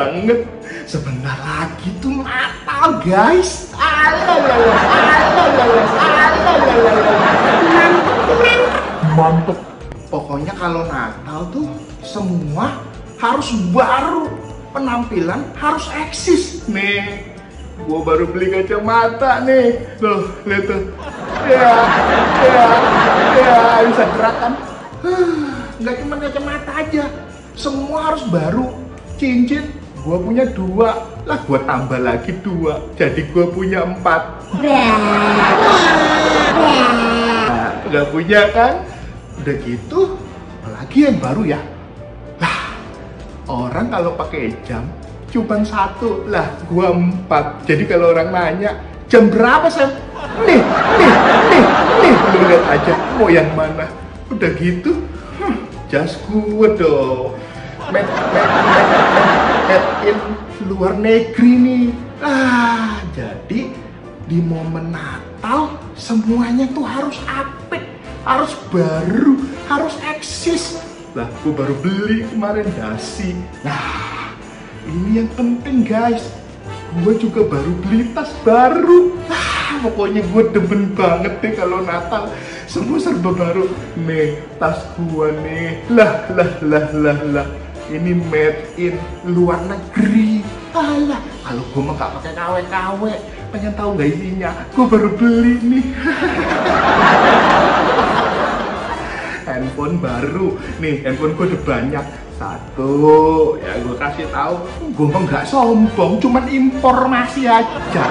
banget. Sebentar lagi tuh Natal, guys. Mantep. Pokoknya kalau Natal tuh semua harus baru, penampilan harus eksis. Nih, gua baru beli kacamata nih. Loh, lihat tuh. Ya, bisa gerak kan? Nggak cuma kacamata aja, semua harus baru. Cincin, gua punya 2, lah gua tambah lagi 2, jadi gua punya 4. Nah, nggak punya kan? Udah gitu, apalagi yang baru ya? Lah, orang kalau pakai jam cuma 1, lah gua 4. Jadi kalau orang nanya, jam berapa Sam? Nih, lu lihat aja mau yang mana. Udah gitu, jas gua dong. Made in luar negeri nih. Jadi di momen Natal semuanya tuh harus apik, harus baru, harus eksis. Lah, gua baru beli kemarin dasi. Nah, ini yang penting guys. Gua juga baru beli tas baru. Pokoknya gue demen banget deh kalau Natal semua serba baru. Nih tas gua nih, lah ini made in luar negeri. Alah, kalau gue mah gak pakai KW, pengen tahu nggak isinya? Gue baru beli nih. Handphone baru, nih handphone gue udah banyak. 1, ya gue kasih tahu, gue mah nggak sombong, cuman informasi aja.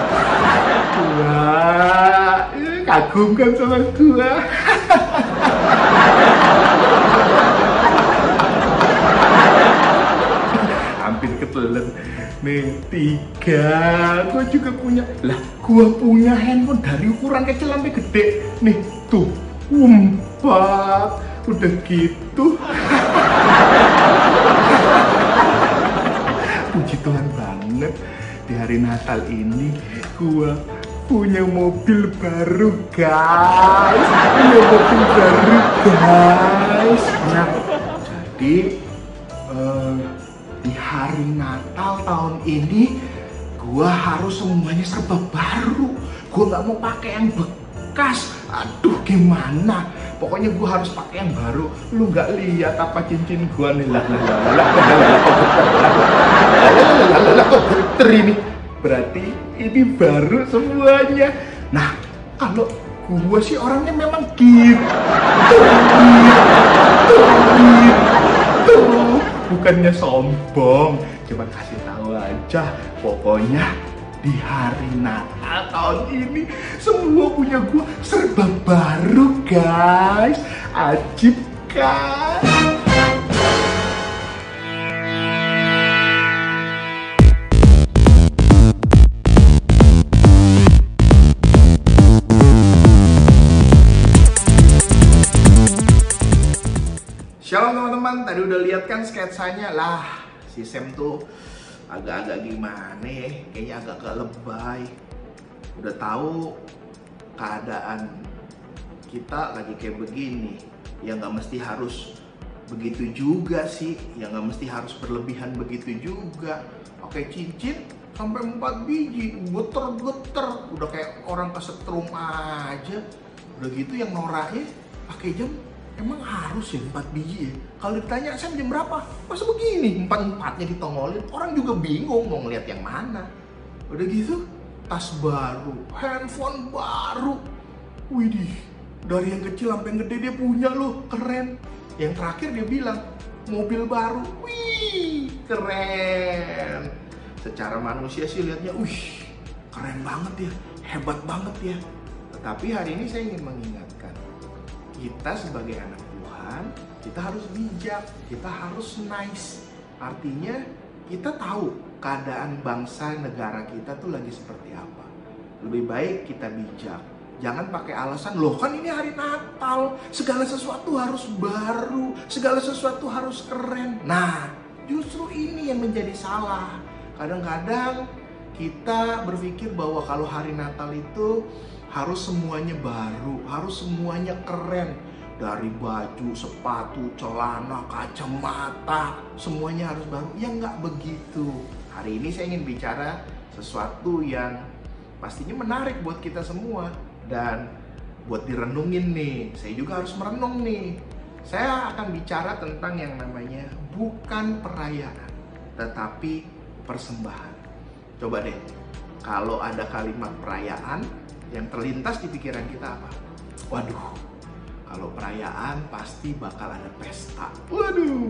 2, kagum kan sama gue. Hampir ketelan. Nih 3, gue juga punya. Lah, gue punya handphone dari ukuran kecil sampai gede. Nih tuh 4, udah gitu. Puji Tuhan banget, di hari Natal ini gua punya mobil baru guys. Nah, jadi di hari Natal tahun ini gua harus semuanya serba baru. Gua nggak mau pakai yang bekas. Aduh, gimana? Pokoknya gue harus pakai yang baru. Lu nggak lihat apa cincin gue nih? Kok geter ini? Berarti ini baru semuanya. Nah, kalau gue sih orangnya memang gitu. Bukannya sombong, cuma kasih tahu aja. Pokoknya di hari Natal tahun ini semua punya gue serba baru guys. Ajib kan? Shalom teman-teman, tadi udah lihat kan sketsanya lah. Si Sam tuh agak-agak gimana ya, kayaknya agak lebay. Udah tahu keadaan kita lagi kayak begini, ya nggak mesti harus begitu juga sih, ya nggak mesti harus berlebihan begitu juga. Pakai cincin sampai 4 biji, geter-geter, udah kayak orang kesetrum aja. Udah gitu yang noraknya pakai jam, emang harus ya 4 biji ya? Kalau ditanya Sam jam berapa? Masa begini 4-4-nya ditongolin, orang juga bingung mau ngeliat yang mana. Udah gitu tas baru, handphone baru. Widih, dari yang kecil sampai yang gede dia punya loh, keren. Yang terakhir dia bilang mobil baru, wih keren. Secara manusia sih lihatnya, wih keren banget ya, hebat banget ya. Tetapi hari ini saya ingin mengingatkan, kita sebagai anak Tuhan, kita harus bijak, kita harus nice. Artinya kita tahu keadaan bangsa negara kita tuh lagi seperti apa. Lebih baik kita bijak. Jangan pakai alasan, loh kan ini hari Natal, segala sesuatu harus baru, segala sesuatu harus keren. Nah, justru ini yang menjadi salah. Kadang-kadang kita berpikir bahwa kalau hari Natal itu harus semuanya baru, harus semuanya keren. Dari baju, sepatu, celana, kacamata, semuanya harus baru. Ya nggak begitu. Hari ini saya ingin bicara sesuatu yang pastinya menarik buat kita semua. Dan buat direnungin nih, saya juga harus merenung nih. Saya akan bicara tentang yang namanya bukan perayaan, tetapi persembahan. Coba deh, kalau ada kalimat perayaan, yang terlintas di pikiran kita apa? Waduh, kalau perayaan pasti bakal ada pesta. Waduh,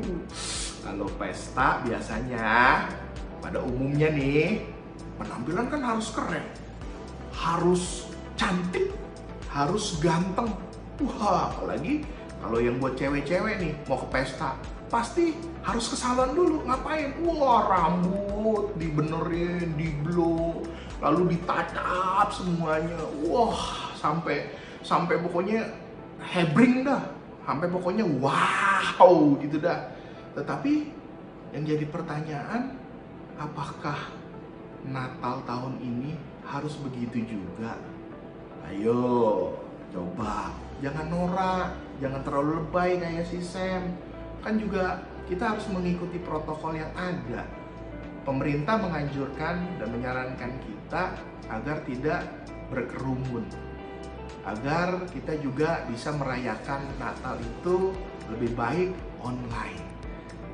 kalau pesta biasanya pada umumnya nih, penampilan kan harus keren, harus cantik, harus ganteng. Wah, apalagi kalau yang buat cewek-cewek nih mau ke pesta, pasti harus ke salon dulu. Ngapain? Wah, rambut dibenerin, diblow, lalu ditacap semuanya. Wah, sampai pokoknya hebring dah, sampai pokoknya wow gitu dah. Tetapi yang jadi pertanyaan, apakah Natal tahun ini harus begitu juga? Ayo, coba jangan norak, jangan terlalu lebay kayak si Sam. Kan juga kita harus mengikuti protokol yang ada. Pemerintah menganjurkan dan menyarankan kita agar tidak berkerumun, agar kita juga bisa merayakan Natal itu lebih baik online.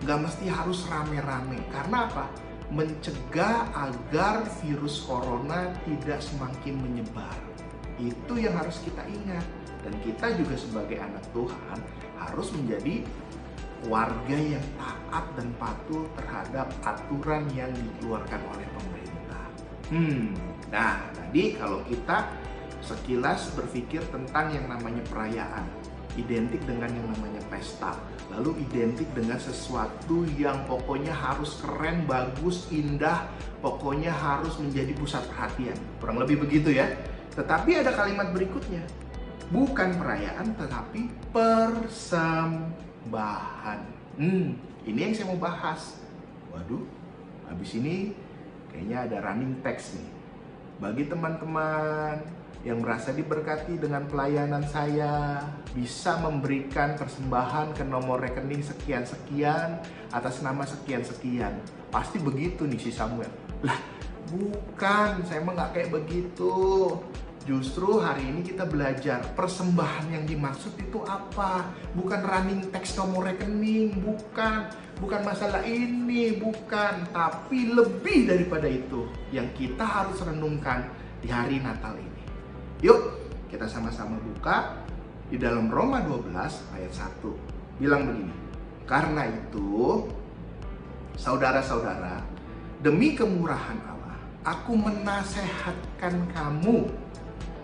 Nggak mesti harus rame-rame. Karena apa? Mencegah agar virus corona tidak semakin menyebar. Itu yang harus kita ingat. Dan kita juga sebagai anak Tuhan harus menjadi warga yang taat dan patuh terhadap aturan yang dikeluarkan oleh pemerintah. Nah, tadi kalau kita sekilas berpikir tentang yang namanya perayaan, identik dengan yang namanya pesta, lalu identik dengan sesuatu yang pokoknya harus keren, bagus, indah, pokoknya harus menjadi pusat perhatian. Kurang lebih begitu ya. Tetapi ada kalimat berikutnya, bukan perayaan tetapi persembahan. Ini yang saya mau bahas. Waduh, habis ini kayaknya ada running text nih. Bagi teman-teman yang merasa diberkati dengan pelayanan saya, bisa memberikan persembahan ke nomor rekening sekian-sekian atas nama sekian-sekian. Pasti begitu nih si Samuel. Lah, bukan, saya mah nggak kayak begitu. Justru hari ini kita belajar persembahan yang dimaksud itu apa. Bukan running text nomor rekening, bukan masalah ini, bukan. Tapi lebih daripada itu yang kita harus renungkan di hari Natal ini. Yuk, kita sama-sama buka di dalam Roma 12 ayat 1. Bilang begini, karena itu, saudara-saudara, demi kemurahan Allah, aku menasehatkan kamu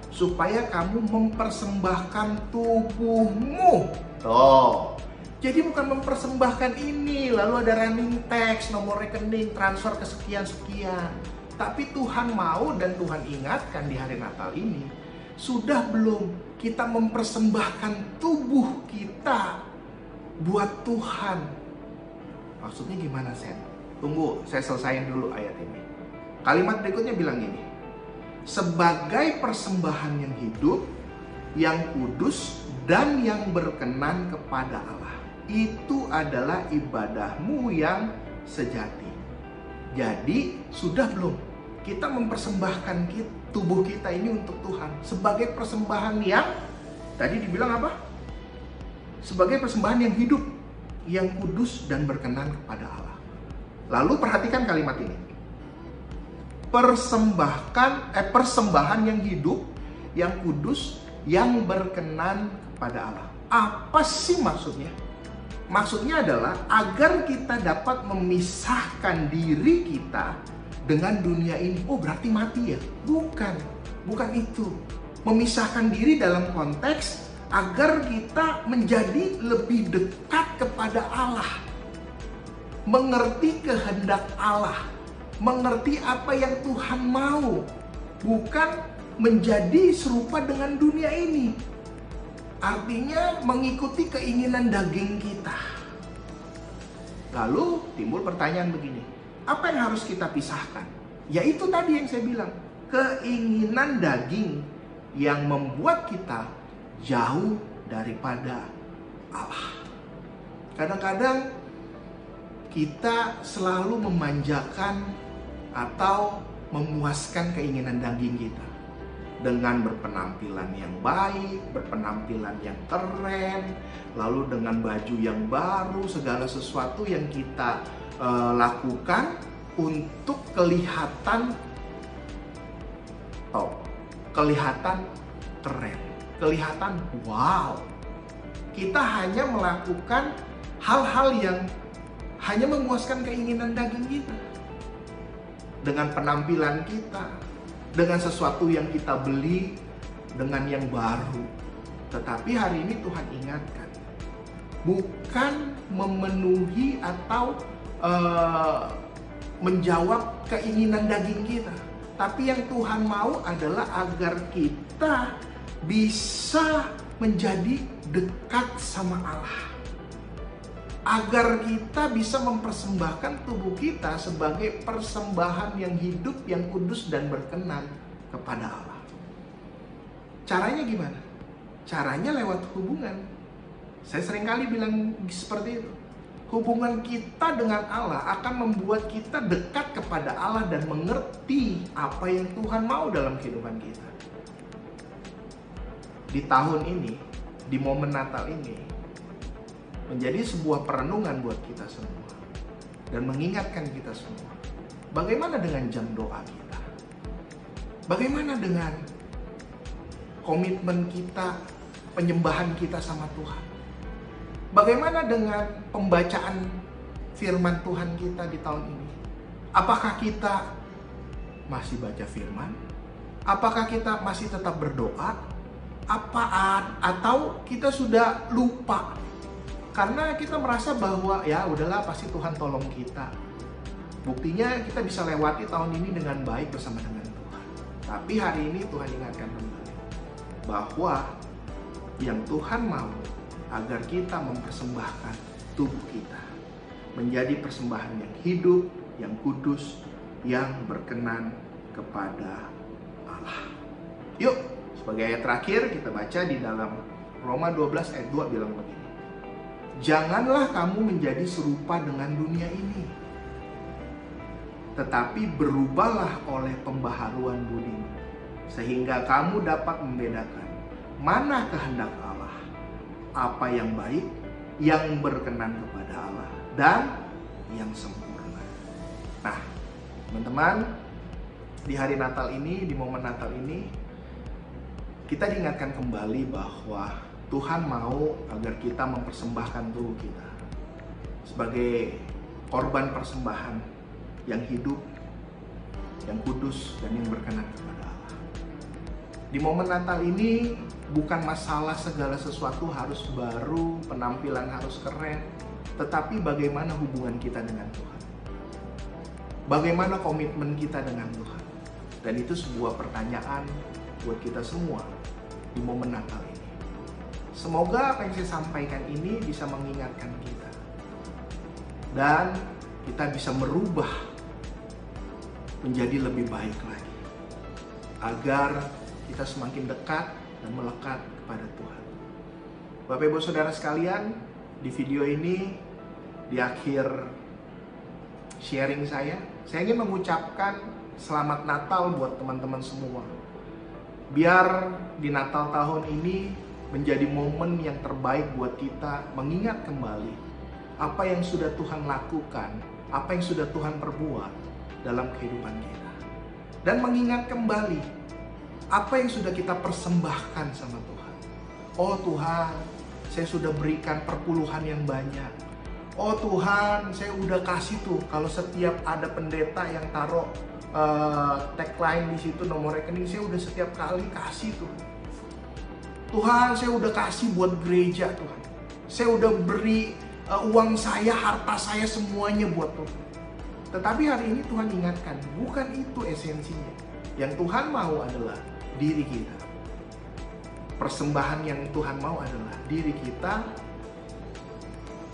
supaya kamu mempersembahkan tubuhmu. Tuh. Jadi bukan mempersembahkan ini, lalu ada running text, nomor rekening, transfer ke sekian-sekian. Tapi Tuhan mau dan Tuhan ingatkan di hari Natal ini, sudah belum kita mempersembahkan tubuh kita buat Tuhan? Maksudnya gimana, Sen? Tunggu, saya selesaiin dulu ayat ini. Kalimat berikutnya bilang gini, sebagai persembahan yang hidup, yang kudus, dan yang berkenan kepada Allah. Itu adalah ibadahmu yang sejati. Jadi, sudah belum kita mempersembahkan tubuh kita ini untuk Tuhan sebagai persembahan yang tadi dibilang apa? Sebagai persembahan yang hidup, yang kudus dan berkenan kepada Allah. Lalu perhatikan kalimat ini. Persembahan yang hidup, yang kudus, yang berkenan kepada Allah. Apa sih maksudnya? Maksudnya adalah agar kita dapat memisahkan diri kita dengan dunia ini. Oh, berarti mati ya? Bukan itu. Memisahkan diri dalam konteks agar kita menjadi lebih dekat kepada Allah, mengerti kehendak Allah, mengerti apa yang Tuhan mau, bukan menjadi serupa dengan dunia ini. Artinya mengikuti keinginan daging kita. Lalu timbul pertanyaan begini, apa yang harus kita pisahkan? Yaitu tadi yang saya bilang, keinginan daging yang membuat kita jauh daripada Allah. Kadang-kadang kita selalu memanjakan atau memuaskan keinginan daging kita dengan berpenampilan yang baik, berpenampilan yang keren, lalu dengan baju yang baru, segala sesuatu yang kita lakukan untuk kelihatan top, kelihatan keren, kelihatan wow. Kita hanya melakukan hal-hal yang hanya memuaskan keinginan daging kita. Dengan penampilan kita, dengan sesuatu yang kita beli, dengan yang baru. Tetapi hari ini Tuhan ingatkan, bukan memenuhi atau menjawab keinginan daging kita. Tapi yang Tuhan mau adalah agar kita bisa menjadi dekat sama Allah. Agar kita bisa mempersembahkan tubuh kita sebagai persembahan yang hidup, yang kudus dan berkenan kepada Allah. Caranya gimana? Caranya lewat hubungan. Saya seringkali bilang seperti itu. Hubungan kita dengan Allah akan membuat kita dekat kepada Allah dan mengerti apa yang Tuhan mau dalam kehidupan kita. Di tahun ini, di momen Natal ini, menjadi sebuah perenungan buat kita semua dan mengingatkan kita semua. Bagaimana dengan jam doa kita? Bagaimana dengan komitmen kita, penyembahan kita sama Tuhan? Bagaimana dengan pembacaan firman Tuhan kita di tahun ini? Apakah kita masih baca firman? Apakah kita masih tetap berdoa? Atau kita sudah lupa? Karena kita merasa bahwa ya udahlah, pasti Tuhan tolong kita. Buktinya kita bisa lewati tahun ini dengan baik bersama dengan Tuhan. Tapi hari ini Tuhan ingatkan kembali bahwa yang Tuhan mau agar kita mempersembahkan tubuh kita menjadi persembahan yang hidup, yang kudus, yang berkenan kepada Allah. Yuk, sebagai ayat terakhir kita baca di dalam Roma 12 ayat 2 bilang begini. Janganlah kamu menjadi serupa dengan dunia ini, tetapi berubahlah oleh pembaharuan budimu, sehingga kamu dapat membedakan mana kehendak Allah, apa yang baik, yang berkenan kepada Allah, dan yang sempurna. Nah, teman-teman, di hari Natal ini, di momen Natal ini, kita diingatkan kembali bahwa Tuhan mau agar kita mempersembahkan tubuh kita sebagai korban persembahan yang hidup, yang kudus, dan yang berkenan kepada Allah. Di momen Natal ini bukan masalah segala sesuatu harus baru, penampilan harus keren, tetapi bagaimana hubungan kita dengan Tuhan. Bagaimana komitmen kita dengan Tuhan. Dan itu sebuah pertanyaan buat kita semua di momen Natal ini. Semoga apa yang saya sampaikan ini bisa mengingatkan kita. Dan kita bisa merubah menjadi lebih baik lagi. Agar kita semakin dekat dan melekat kepada Tuhan. Bapak Ibu Saudara sekalian, di video ini, di akhir sharing saya ingin mengucapkan selamat Natal buat teman-teman semua. Biar di Natal tahun ini menjadi momen yang terbaik buat kita mengingat kembali apa yang sudah Tuhan lakukan, apa yang sudah Tuhan perbuat dalam kehidupan kita. Dan mengingat kembali apa yang sudah kita persembahkan sama Tuhan. Oh Tuhan, saya sudah berikan perpuluhan yang banyak. Oh Tuhan, saya udah kasih tuh, kalau setiap ada pendeta yang taruh tagline di situ, nomor rekening, saya udah setiap kali kasih tuh. Tuhan, saya udah kasih buat gereja Tuhan. Saya udah beri uang saya, harta saya semuanya buat Tuhan. Tetapi hari ini Tuhan ingatkan, bukan itu esensinya. Yang Tuhan mau adalah diri kita. Persembahan yang Tuhan mau adalah diri kita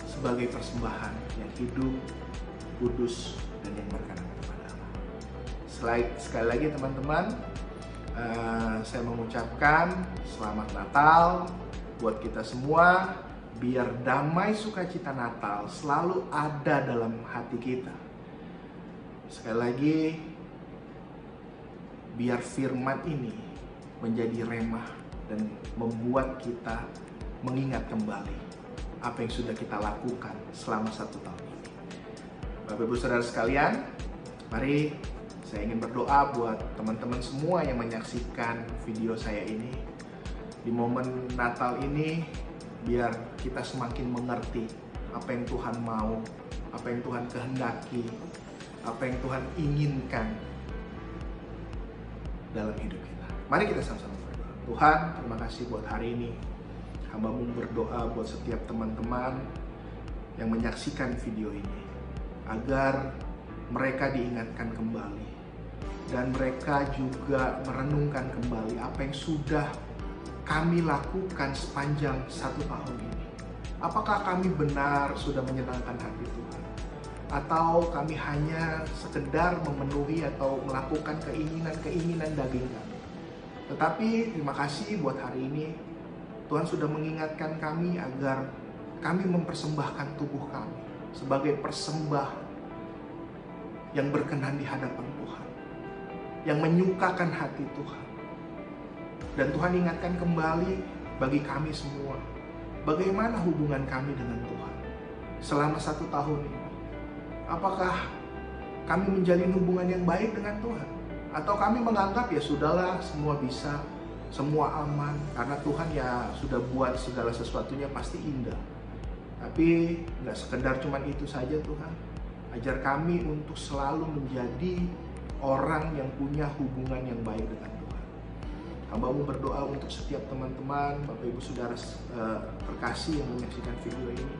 sebagai persembahan yang hidup, kudus, dan yang berkenan kepada Allah. Sekali lagi teman-teman, saya mengucapkan selamat Natal buat kita semua. biar damai sukacita Natal selalu ada dalam hati kita. Sekali lagi, biar firman ini menjadi remah dan membuat kita mengingat kembali apa yang sudah kita lakukan selama 1 tahun ini. Bapak Ibu Saudara sekalian, mari saya ingin berdoa buat teman-teman semua yang menyaksikan video saya ini. Di momen Natal ini, biar kita semakin mengerti apa yang Tuhan mau, apa yang Tuhan kehendaki, apa yang Tuhan inginkan dalam hidup kita. Mari kita sama-sama berdoa. Tuhan, terima kasih buat hari ini. Hamba-Mu berdoa buat setiap teman-teman yang menyaksikan video ini, agar mereka diingatkan kembali dan mereka juga merenungkan kembali apa yang sudah kami lakukan sepanjang 1 tahun ini. Apakah kami benar sudah menyenangkan hati Tuhan? Atau kami hanya sekedar memenuhi atau melakukan keinginan-keinginan daging kami? Tetapi terima kasih buat hari ini, Tuhan sudah mengingatkan kami agar kami mempersembahkan tubuh kami sebagai persembah yang berkenan di hadapan Tuhan, yang menyukakan hati Tuhan. Dan Tuhan ingatkan kembali bagi kami semua, bagaimana hubungan kami dengan Tuhan selama 1 tahun ini. Apakah kami menjalin hubungan yang baik dengan Tuhan? Atau kami menganggap ya sudahlah, semua bisa, semua aman, karena Tuhan ya sudah buat segala sesuatunya pasti indah. Tapi nggak sekedar cuman itu saja Tuhan. Ajar kami untuk selalu menjadi orang yang punya hubungan yang baik dengan Tuhan. Hamba-Mu berdoa untuk setiap teman-teman, Bapak Ibu Saudara terkasih yang menyaksikan video ini.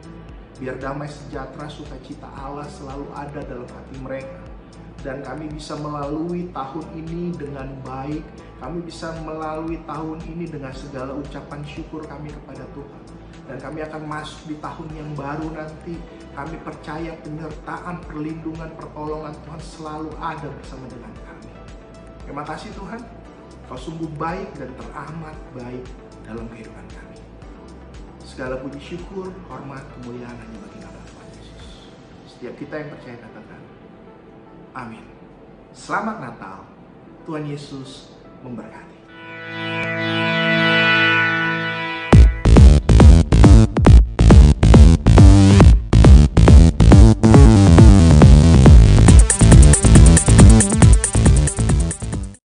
Biar damai sejahtera, sukacita Allah selalu ada dalam hati mereka. Dan kami bisa melalui tahun ini dengan baik. Kami bisa melalui tahun ini dengan segala ucapan syukur kami kepada Tuhan. Dan kami akan masuk di tahun yang baru nanti. Kami percaya penyertaan, perlindungan, pertolongan Tuhan selalu ada bersama dengan kami. Terima kasih Tuhan, Kau sungguh baik dan teramat baik dalam kehidupan kami. Segala puji syukur, hormat, kemuliaan hanya bagi nama Tuhan Yesus. Setiap kita yang percaya katakan, amin. Selamat Natal, Tuhan Yesus memberkati.